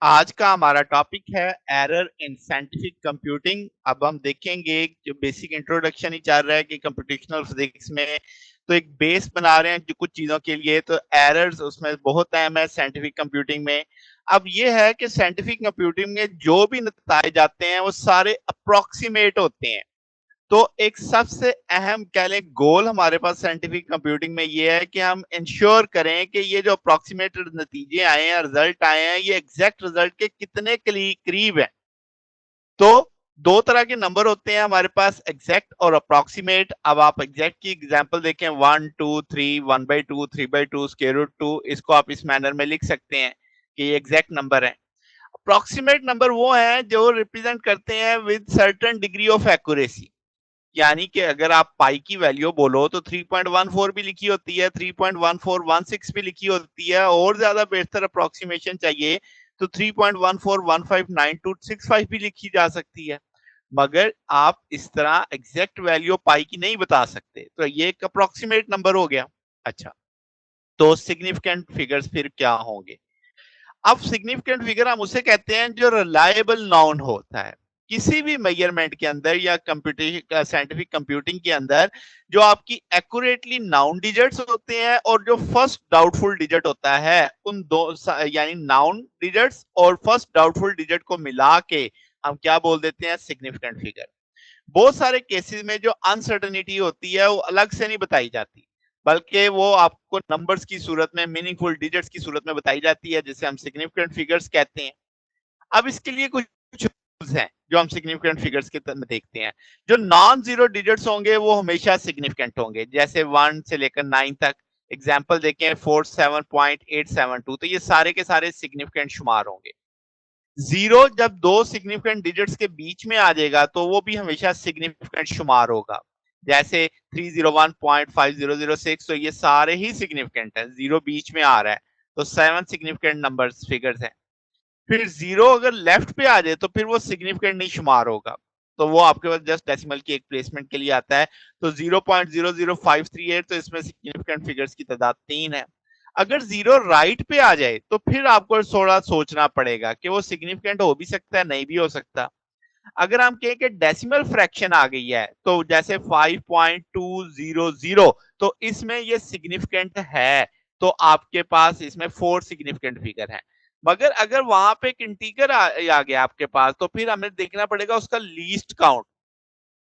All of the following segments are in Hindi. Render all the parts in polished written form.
आज का हमारा टॉपिक है एरर इन साइंटिफिक कंप्यूटिंग। अब हम देखेंगे जो बेसिक इंट्रोडक्शन ही चल रहा है कि कंप्यूटेशनल फिजिक्स में तो एक बेस बना रहे हैं जो कुछ चीजों के लिए, तो एरर्स उसमें बहुत अहम है साइंटिफिक कंप्यूटिंग में। अब ये है कि साइंटिफिक कंप्यूटिंग में जो भी नतीजे जाते हैं वो सारे अप्रोक्सीमेट होते हैं। तो एक सबसे अहम कह लें गोल हमारे पास साइंटिफिक कंप्यूटिंग में ये है कि हम इंश्योर करें कि ये जो अप्रोक्सीमेटेड नतीजे आए हैं, रिजल्ट आए हैं, ये एग्जैक्ट रिजल्ट के कितने करीब है। तो दो तरह के नंबर होते हैं हमारे पास, एग्जैक्ट और अप्रोक्सीमेट। अब आप एग्जैक्ट की एग्जांपल देखें, 1 2 3, 1/2, 3/2, स्क्वायर रूट 2, इसको आप इस मैनर में लिख सकते हैं कि ये एग्जैक्ट नंबर है। अप्रोक्सीमेट नंबर वो है जो रिप्रेजेंट करते हैं with certain degree of accuracy. यानी कि अगर आप पाई की वैल्यू बोलो तो 3.14 भी लिखी होती है, 3.1416 भी लिखी होती है, और ज्यादा बेहतर अप्रोक्सीमेशन चाहिए तो 3.14159265 भी लिखी जा सकती है। मगर आप इस तरह एग्जैक्ट वैल्यू पाई की नहीं बता सकते, तो ये एक अप्रोक्सीमेट नंबर हो गया। अच्छा, तो सिग्निफिकेंट फिगर्स फिर क्या होंगे? अब सिग्निफिकेंट फिगर हम उसे कहते हैं जो रिलायबल नाउन होता है किसी भी मेजरमेंट के अंदर या कंप्यूटेशन साइंटिफिक कंप्यूटिंग के अंदर। जो आपकी एक्यूरेटली नाउन डिजिट्स होते हैं और जो फर्स्ट डाउटफुल डिजिट होता है, उन दो यानी नाउन डिजिट्स और फर्स्ट डाउटफुल डिजिट को मिला के हम क्या बोल देते हैं? Significant figure. बहुत सारे केसेस में जो अनसर्टेनिटी होती है वो अलग से नहीं बताई जाती, बल्कि वो आपको नंबर्स की सूरत में, मीनिंगफुल डिजिट्स की सूरत में बताई जाती है, जिसे हम सिग्निफिकेंट फिगर्स कहते हैं। अब इसके लिए कुछ रूल्स हैं जो हम सिग्निफिकेंट फिगर्स के में देखते हैं। जो नॉन जीरो डिजिट्स होंगे वो हमेशा सिग्निफिकेंट होंगे, जैसे 1 से लेकर 9 तक। एग्जाम्पल देखें, 47.872, तो ये सारे के सारे सिग्निफिकेंट शुमार होंगे। जीरो जब दो सिग्निफिकेंट डिजिट्स के बीच में आ जाएगा तो वो भी हमेशा सिग्निफिकेंट शुमार होगा, जैसे 301.5006, तो ये सारे ही सिग्निफिकेंट है, जीरो बीच में आ रहा है, तो 7 सिग्निफिकेंट नंबर फिगर्स हैं। फिर जीरो अगर लेफ्ट पे आ जाए तो फिर वो सिग्निफिकेंट नहीं शुमार होगा, तो वो आपके पास जस्ट डेसिमल की एक प्लेसमेंट के लिए आता है। तो 0.00538, तो इसमें सिग्निफिकेंट फिगर्स की तादाद 3 है। अगर जीरो राइट पे आ जाए तो फिर आपको थोड़ा सोचना पड़ेगा कि वो सिग्निफिकेंट हो भी सकता है, नहीं भी हो सकता। अगर हम कहें कि डेसिमल फ्रैक्शन आ गई है, तो जैसे 5.200, तो इसमें ये सिग्निफिकेंट है, तो आपके पास इसमें 4 सिग्निफिकेंट फिगर है। मगर अगर वहां पे एक इंटीगर आ गया आपके पास, तो फिर हमें देखना पड़ेगा उसका लीस्ट काउंट,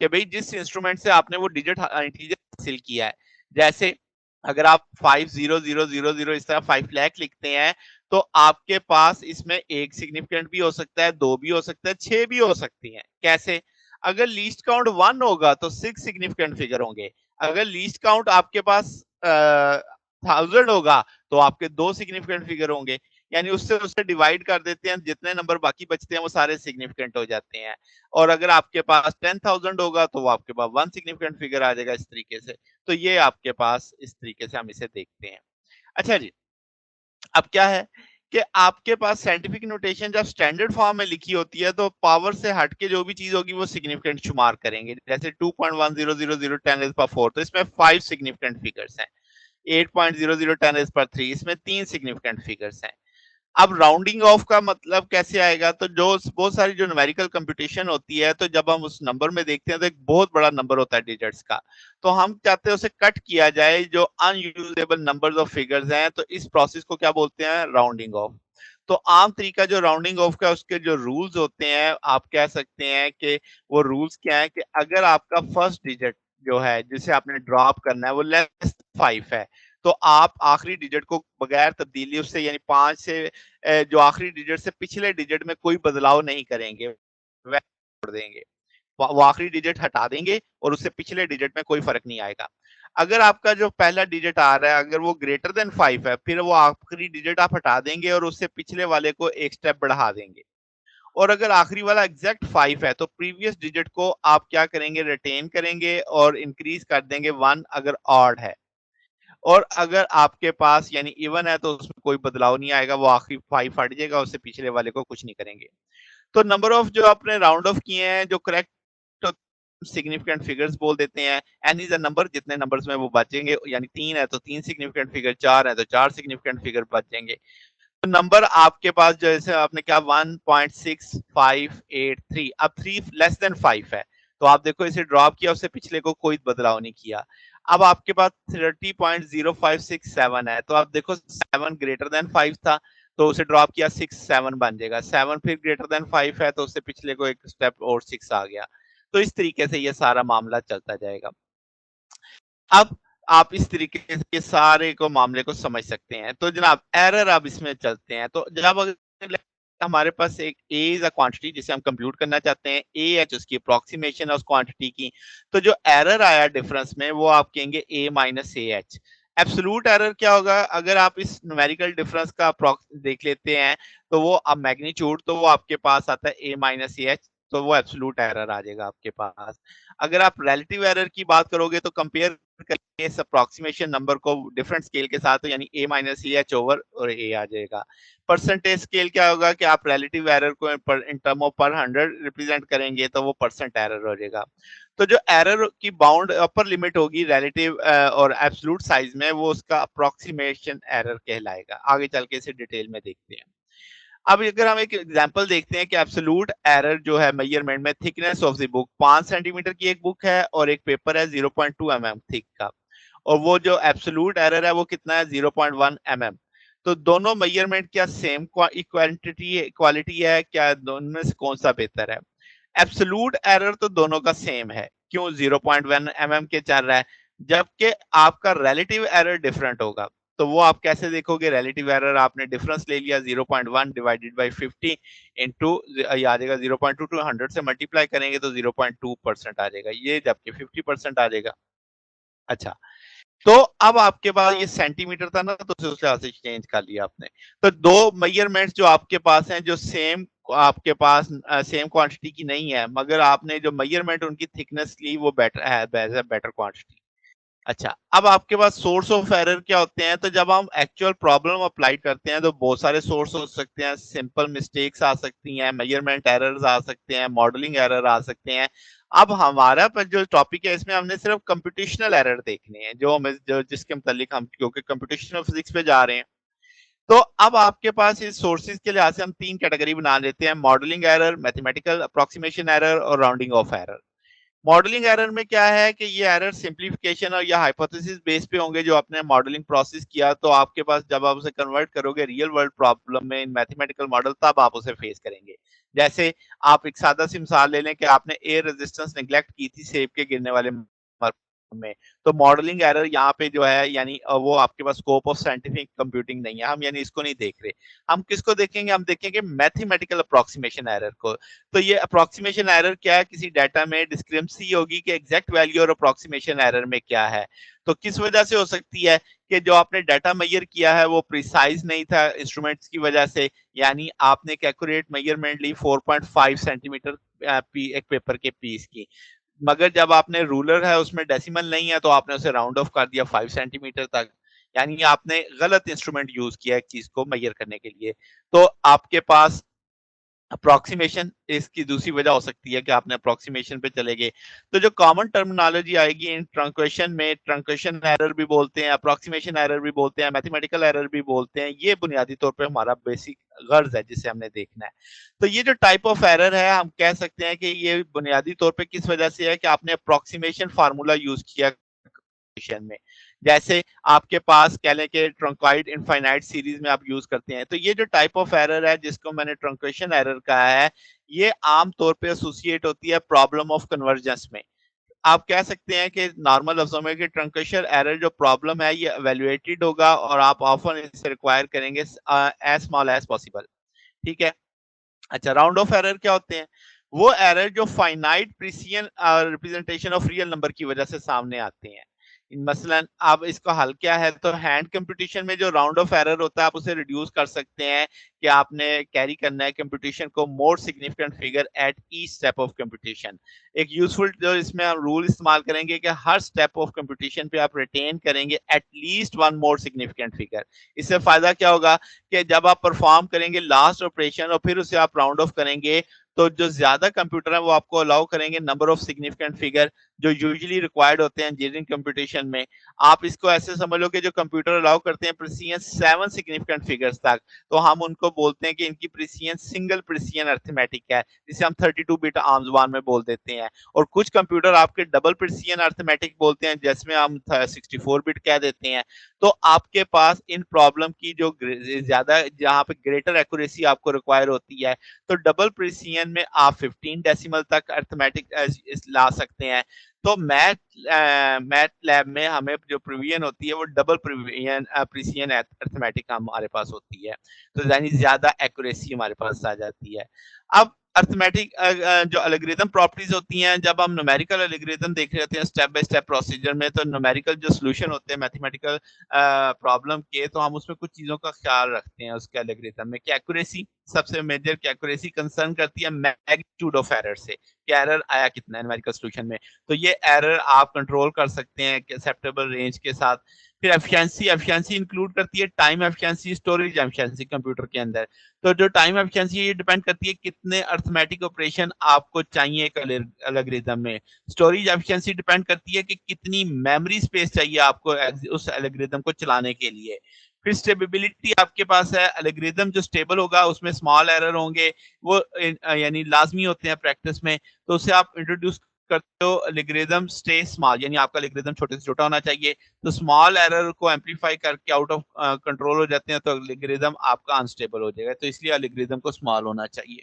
कि भाई जिस इंस्ट्रूमेंट से आपने वो डिजिट इंटीजर हासिल किया है। जैसे अगर आप 50000 इस तरह 5 लाख लिखते हैं, तो आपके पास इसमें एक सिग्निफिकेंट भी हो सकता है, दो भी हो सकता है, 6 भी हो सकती हैं। कैसे? अगर लीस्ट काउंट 1 होगा तो 6 सिग्निफिकेंट फिगर होंगे। अगर लीस्ट काउंट आपके पास 1000 होगा तो आपके 2 सिग्निफिकेंट फिगर होंगे। यानी उससे उससे डिवाइड कर देते हैं, जितने नंबर बाकी बचते हैं वो सारे सिग्निफिकेंट हो जाते हैं। और अगर आपके पास 10,000 होगा तो वो आपके पास 1 सिग्निफिकेंट फिगर आ जाएगा, इस तरीके से। तो ये आपके पास इस तरीके से हम इसे देखते हैं। अच्छा जी, अब क्या है कि आपके पास साइंटिफिक नोटेशन जब स्टैंडर्ड फॉर्म में लिखी होती है तो पावर से हट के जो भी चीज होगी वो सिग्निफिकेंट शुमार करेंगे। जैसे 2.100010 4, तो इसमें 5 सिग्निफिकेंट फिगर्स हैं। 8.0010 इसमें 3 सिग्निफिकेंट फिगर्स हैं। अब राउंडिंग ऑफ का मतलब कैसे आएगा? तो जो बहुत सारी जो न्यूमेरिकल कंप्यूटेशन होती है, तो जब हम उस नंबर में देखते हैं तो एक बहुत बड़ा नंबर होता है डिजिट्स का, तो हम चाहते हैं उसे कट किया जाए, जो अनयूजेबल नंबर्स ऑफ फिगर्स हैं, तो इस प्रोसेस को क्या बोलते हैं? Rounding off. तो आम तरीका जो राउंडिंग ऑफ का, उसके जो रूल्स होते हैं, आप कह सकते हैं कि वो रूल्स क्या है कि अगर आपका फर्स्ट डिजिट जो है जिसे आपने ड्रॉप करना है वो लेस 5 है, तो आप आखिरी डिजिट को बगैर तब्दीली उससे, यानी 5 से जो आखिरी डिजिट से पिछले डिजिट में कोई बदलाव नहीं करेंगे, वह छोड़ देंगे। वो आखिरी डिजिट हटा देंगे और उससे पिछले डिजिट में कोई फर्क नहीं आएगा। अगर आपका जो पहला डिजिट आ रहा है अगर वो ग्रेटर देन 5 है, फिर वो आखिरी डिजिट आप हटा देंगे और उससे पिछले वाले को एक स्टेप बढ़ा देंगे। और अगर आखिरी वाला एग्जैक्ट 5 है तो प्रीवियस डिजिट को आप क्या करेंगे? रिटेन करेंगे और इंक्रीज कर देंगे 1 अगर ऑड है। और अगर आपके पास यानी इवन है तो उसमें कोई बदलाव नहीं आएगा, वो आखिरी 5 हट जाएगा, उससे पिछले वाले को कुछ नहीं करेंगे। तो नंबर ऑफ जो आपने राउंड ऑफ किए हैं जो करेक्ट सिग्निफिकेंट फिगर्स बोल देते हैं। एन इज अ नंबर, जितने नंबर्स में वो बचेंगे, यानी 3 है तो 3 सिग्निफिकेंट फिगर, 4 है तो 4 सिग्निफिकेंट फिगर बचेंगे। नंबर आपके पास जैसे आपने क्या 1.6583, अब 3 लेस देन 5 है, तो आप देखो इसे ड्रॉप किया, उससे पिछले को कोई बदलाव नहीं किया। अब आपके पास 30.0567 है, तो आप देखो 7 ग्रेटर देन 5 था, तो उसे ड्रॉप किया 6 7 बन जाएगा, 7 फिर ग्रेटर देन 5 है, तो उससे पिछले को एक स्टेप और 6 आ गया। तो इस तरीके से ये सारा मामला चलता जाएगा। अब आप इस तरीके के सारे को मामले को समझ सकते हैं। तो जनाब एरर अब इसमें चलते हैं। तो जब अगर हमारे पास एक ए इज़ अ क्वांटिटी जिसे हम कंप्यूट करना चाहते हैं, ए एच उसकी अप्रॉक्सिमेशन है उस क्वांटिटी की। तो जो एरर आया डिफरेंस में वो आप कहेंगे A minus A H. Absolute error क्या होगा? अगर आप इस न्यूमेरिकल डिफरेंस का अप्रॉक्स देख लेते हैं, तो वो अब मैग्नीट्यूड तो वो आपके पास आता है ए माइनस ए एच, तो वो एब्सोल्यूट एरर आ जाएगा आपके पास। अगर आप रिलेटिव एरर की बात करोगे तो कंपेयर करेंगे इस अप्रॉक्सीमेशन नंबर को डिफरेंट स्केल के साथ, तो यानी ए माइनस ई एच ओवर और ए आ जाएगा। परसेंटेज स्केल क्या होगा कि आप रिलेटिव एरर को इन टर्म ऑफ पर 100 रिप्रेजेंट करेंगे, तो वो परसेंट एरर हो जाएगा। तो जो एरर की बाउंड अपर लिमिट होगी रिलेटिव और एब्सोल्यूट साइज में, वो उसका अप्रॉक्सीमेशन एरर कहलाएगा। आगे चल के इसे डिटेल में देखते हैं। अब अगर हम एक एग्जांपल देखते हैं कि एब्सोल्यूट एरर जो है मेजरमेंट में, thickness of the book 5 centimetre की एक बुक है और एक पेपर है 0.2 mm थिक का, और वो जो एब्सोल्यूट एरर है वो कितना है 0.1 mm। तो दोनों मेजरमेंट क्या सेम क्वालिटी है? क्या दोनों में से कौन सा बेहतर है? एब्सोल्यूट एरर तो दोनों का सेम है। क्यों? 0.1 mm के चल रहा है, जबकि आपका रिलेटिव एरर डिफरेंट होगा। तो वो आप कैसे देखोगे? रिलेटिव एरर आपने डिफरेंस ले लिया 0.1 डिवाइडेड बाय 50 इनटू ये आ जाएगा 0.2 टू 100 से मल्टीप्लाई करेंगे तो 0.2% आ जाएगा, ये जबकि 50% आ जाएगा। अच्छा, तो अब आपके पास ये सेंटीमीटर था ना, तो उस लिहाज से चेंज कर लिया आपने। तो दो मेजरमेंट्स जो आपके पास हैं, जो सेम आपके पास सेम क्वांटिटी की नहीं है, मगर आपने जो मेजरमेंट उनकी थिकनेस ली वो बेटर है, बेटर क्वांटिटी। अच्छा, अब आपके पास सोर्स ऑफ एरर क्या होते हैं? तो जब हम एक्चुअल प्रॉब्लम अप्लाई करते हैं तो बहुत सारे सोर्स हो सकते हैं, सिंपल मिस्टेक्स आ सकती हैं, मेजरमेंट एरर्स आ सकते हैं, मॉडलिंग एरर आ सकते हैं। अब हमारा पर जो टॉपिक है इसमें हमने सिर्फ कंप्यूटेशनल एरर देखने हैं, जो हमें जो जिसके मुतालिक हम क्योंकि कंप्यूटेशनल फिजिक्स पे जा रहे हैं। तो अब आपके पास इस सोर्सेज के लिहाज से हम 3 कैटेगरी बना लेते हैं, modelling error, mathematical approximation error और rounding off error. Modelling error में क्या है कि ये एरर सिंप्लीफिकेशन और या हाइपोथेसिस बेस पे होंगे, जो आपने मॉडलिंग प्रोसेस किया, तो आपके पास जब आप उसे कन्वर्ट करोगे रियल वर्ल्ड प्रॉब्लम में इन मैथमेटिकल मॉडल, तब आप उसे फेस करेंगे। जैसे आप एक सादा सी मिसाल ले लें कि आपने एयर रेजिस्टेंस नेग्लेक्ट की थी सेब के गिरने वाले में, तो मॉडलिंग एरर यहाँ पे जो है यानी वो आपके पास स्कोप ऑफ साइंटिफिक कंप्यूटिंग नहीं है, हम यानी इसको नहीं देख रहे। हम किसको देखेंगे? हम देखेंगे मैथमेटिकल अप्रोक्सीमेशन एरर को। तो ये अप्रोक्सीमेशन एरर क्या है? किसी डाटा में डिस्क्रिपेंसी होगी कि एग्जैक्ट वैल्यू और अप्रोक्सीमेशन एरर में क्या है। तो किस वजह से हो सकती है कि जो आपने डाटा मेजर किया है वो प्रिसाइज नहीं था इंस्ट्रूमेंट्स की वजह से, यानी आपने एक एक्यूरेट मेजरमेंट ली 4.5 सेंटीमीटर एक पेपर के पीस की, मगर जब आपने रूलर है उसमें डेसिमल नहीं है, तो आपने उसे राउंड ऑफ कर दिया 5 सेंटीमीटर तक, यानी आपने गलत इंस्ट्रूमेंट यूज किया एक चीज को मेजर करने के लिए। तो आपके पास अप्रोक्सीमेशन इसकी दूसरी वजह हो सकती है कि आपने अप्रोक्सीमेशन पे चले गए। तो जो कॉमन टर्मिनोलॉजी आएगी इन ट्रंकेशन में, ट्रंकेशन एरर भी बोलते हैं, अप्रोक्सीमेशन एरर भी बोलते हैं, मैथमेटिकल एरर भी बोलते हैं, ये बुनियादी तौर पे हमारा बेसिक गर्ज है जिसे हमने देखना है। तो ये जो टाइप ऑफ एरर है, हम कह सकते हैं कि ये बुनियादी तौर पे किस वजह से है कि आपने अप्रोक्सीमेशन फार्मूला यूज किया में। जैसे आपके पास कह लें कि ट्रंकाइड इनफाइनाइट सीरीज में आप यूज करते हैं, तो ये जो टाइप ऑफ एरर है जिसको मैंने ट्रंकेशन एरर कहा है, ये आम तौर पे एसोसिएट होती है प्रॉब्लम ऑफ कन्वर्जेंस में। आप कह सकते हैं कि नॉर्मल लफ्जों में कि ट्रंकेशन एरर जो प्रॉब्लम है ये एवेल्युएटेड होगा और आप ऑफन इसे रिक्वायर करेंगे एज स्मॉल एज पॉसिबल। ठीक है। अच्छा, राउंड ऑफ एरर क्या होते हैं? वो एरर जो finite precision representation of real number की वजह से सामने आते हैं। मसलन अब इसका हल क्या है? तो हैंड कंप्यूटेशन में जो राउंड ऑफ एरर होता है, आप उसे रिड्यूस कर सकते हैं कि आपने कैरी करना है कंप्यूटेशन को more significant figure at each step of computation. एक यूजफुल जो इसमें हम रूल इस्तेमाल करेंगे कि हर स्टेप ऑफ कंप्यूटेशन पे आप रिटेन करेंगे at least one more significant figure. इससे फायदा क्या होगा कि जब आप परफॉर्म करेंगे लास्ट ऑपरेशन और फिर उसे आप राउंड ऑफ करेंगे, तो जो ज्यादा कंप्यूटर है वो आपको अलाउ करेंगे नंबर ऑफ सिग्निफिकेंट फिगर जो यूजुअली रिक्वायर्ड होते हैं इंजीनियरिंग कंप्यूटेशन में। आप इसको ऐसे समझ लो कि जो कंप्यूटर अलाउ करते हैं प्रिसीजन 7 सिग्निफिकेंट फिगर्स तक, तो हम उनको बोलते हैं कि इनकी प्रिसीजन सिंगल प्रिसीजन अर्थमेटिक है, जिसे हम 32 बिट आम जुबान में बोल देते हैं। और कुछ कंप्यूटर आपके डबल प्रिसीजन अर्थमेटिक बोलते हैं, जिसमें हम 64 बिट कह देते हैं। तो आपके पास इन प्रॉब्लम की जो ज्यादा जहां पे ग्रेटर एक्यूरेसी आपको रिक्वायर होती है, तो डबल प्रिसीजन में आप 15 डेसिमल तक अर्थमेटिक ला सकते हैं। तो मैथ लैब में हमें जो प्रिविजन होती है वो डबल प्रिविजन प्रिसीजन अर्थमेटिक हमारे पास होती है, तो यानी ज्यादा एक्यूरेसी हमारे पास आ जाती है। अब अर्थमेटिक जो एल्गोरिथम प्रॉपर्टीज होती हैं, जब हम न्यूमेरिकल एल्गोरिथम देख रहे होते हैं स्टेप बाय स्टेप प्रोसीजर में, तो न्यूमेरिकल जो सॉल्यूशन होते हैं मैथमेटिकल प्रॉब्लम के, तो हम उसमें कुछ चीजों का ख्याल रखते हैं उसके एल्गोरिथम में कि एक्यूरेसी सबसे मेजर की एक्यूरेसी कंसर्न करती है मैग्नीट्यूड ऑफ एरर से, कि एरर आया कितना है न्यूमेरिकल सॉल्यूशन में, तो ये एरर आप कंट्रोल कर सकते हैं एक्सेप्टेबल रेंज के साथ। फिर एफिशिएंसी, एफिशिएंसी इंक्लूड करती है time efficiency, storage efficiency computer के अंदर। तो जो टाइम एफिशिएंसी ये डिपेंड करती है कितने अर्थमेटिक ऑपरेशन आपको चाहिए एक एल्गोरिथम में। स्टोरेज एफिशिएंसी डिपेंड करती है कि कितनी मेमोरी स्पेस चाहिए आपको उस एल्गोरिथम को चलाने के लिए। फिर स्टेबिलिटी आपके पास है, एल्गोरिथम जो स्टेबल होगा उसमें स्मॉल एरर होंगे, वो यानी लाजमी होते हैं प्रैक्टिस में, तो उसे आप इंट्रोड्यूस करते हो एल्गोरिथम स्टे स्मॉल, यानी आपका एल्गोरिथम छोटे से छोटा होना चाहिए, तो स्मॉल एरर को एम्पलीफाई करके आउट ऑफ कंट्रोल हो जाते हैं, तो एल्गोरिथम आपका अनस्टेबल हो जाएगा, तो इसलिए एल्गोरिथम को स्मॉल होना चाहिए।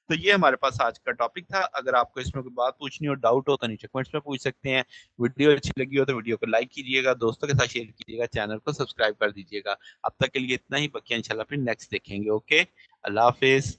तो ये हमारे पास आज का टॉपिक था। अगर आपको इसमें कोई बात पूछनी हो, डाउट हो, तो नीचे कमेंट्स में पूछ सकते हैं। वीडियो अच्छी लगी हो तो वीडियो को लाइक कीजिएगा, दोस्तों के साथ शेयर कीजिएगा, चैनल को सब्सक्राइब कर दीजिएगा। अब तक के लिए इतना ही, बाकी इंशाल्लाह फिर नेक्स्ट देखेंगे। ओके, अल्लाह हाफिज।